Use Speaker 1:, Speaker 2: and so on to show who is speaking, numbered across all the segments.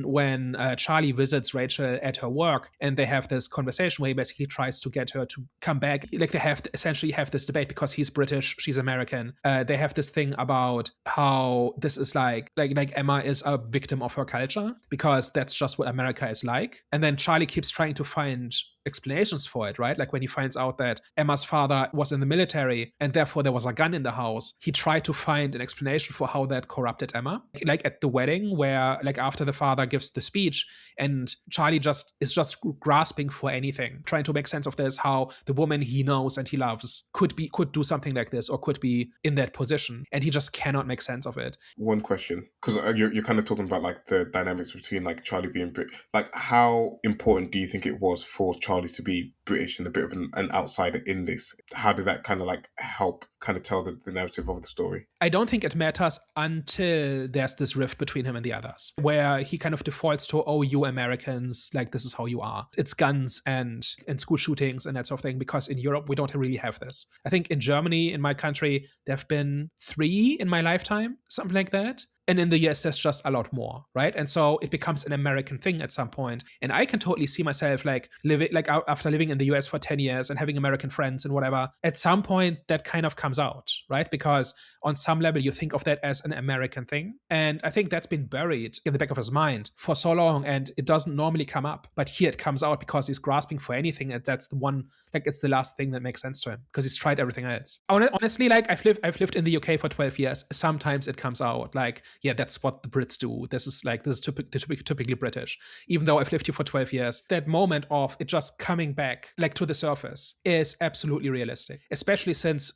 Speaker 1: when Charlie visits Rachel at her work, and they have this conversation where he basically tries to get her to come back. Like they essentially have this debate because he's British, she's American. They have this thing about how this is like Emma is a victim of her culture because that's just what America is like. And then Charlie keeps trying to find explanations for it, right? Like when he finds out that Emma's father was in the military and therefore there was a gun in the house, he tried to find an explanation for how that corrupted Emma. Like at the wedding, where like after the father gives the speech and Charlie is just grasping for anything, trying to make sense of this, how the woman he knows and he loves could do something like this or could be in that position, and he just cannot make sense of it.
Speaker 2: One question, because you're kind of talking about like the dynamics between like Charlie being Brit. Like, how important do you think it was for Charlie to be British and a bit of an outsider in this? How did that kind of like help kind of tell the narrative of the story?
Speaker 1: I don't think it matters until there's this rift between him and the others, where he kind of defaults to, oh, you Americans, like this is how you are. It's guns and school shootings and that sort of thing, because in Europe, we don't really have this. I think in Germany, in my country, there have been 3 in my lifetime, something like that. And in the US, there's just a lot more, right? And so it becomes an American thing at some point. And I can totally see myself like living, like after living in the US for 10 years and having American friends and whatever, at some point that kind of comes out, right? Because on some level, you think of that as an American thing. And I think that's been buried in the back of his mind for so long, and it doesn't normally come up. But here it comes out because he's grasping for anything. And that's the one, like it's the last thing that makes sense to him because he's tried everything else. Honestly, like I've lived in the UK for 12 years. Sometimes it comes out like, yeah, that's what the Brits do. This is typically British. Even though I've lived here for 12 years, that moment of it just coming back like to the surface is absolutely realistic, especially since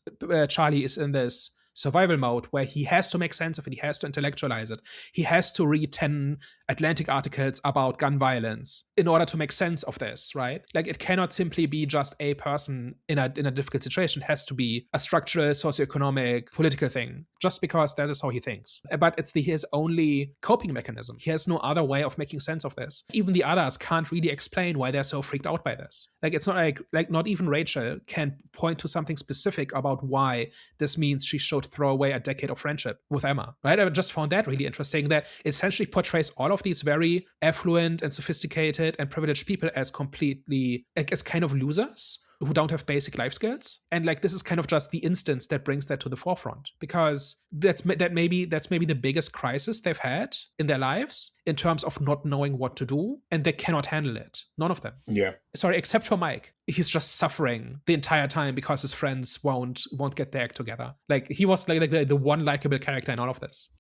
Speaker 1: Charlie is in this survival mode where he has to make sense of it. He has to intellectualize it. He has to read 10 Atlantic articles about gun violence in order to make sense of this, right? Like it cannot simply be just a person in a difficult situation. It has to be a structural, socioeconomic, political thing, just because that is how he thinks. But it's his only coping mechanism. He has no other way of making sense of this. Even the others can't really explain why they're so freaked out by this. Like it's not like not even Rachel can point to something specific about why this means she should throw away a decade of friendship with Emma, right? I just found that really interesting, that essentially portrays all of these very affluent and sophisticated and privileged people as completely, like, as kind of losers who don't have basic life skills. And like this is kind of just the instance that brings that to the forefront, because that's maybe the biggest crisis they've had in their lives in terms of not knowing what to do, and they cannot handle it. None of them.
Speaker 2: Yeah.
Speaker 1: Sorry, except for Mike. He's just suffering the entire time because his friends won't get their act together. Like he was like the one likable character in all of this.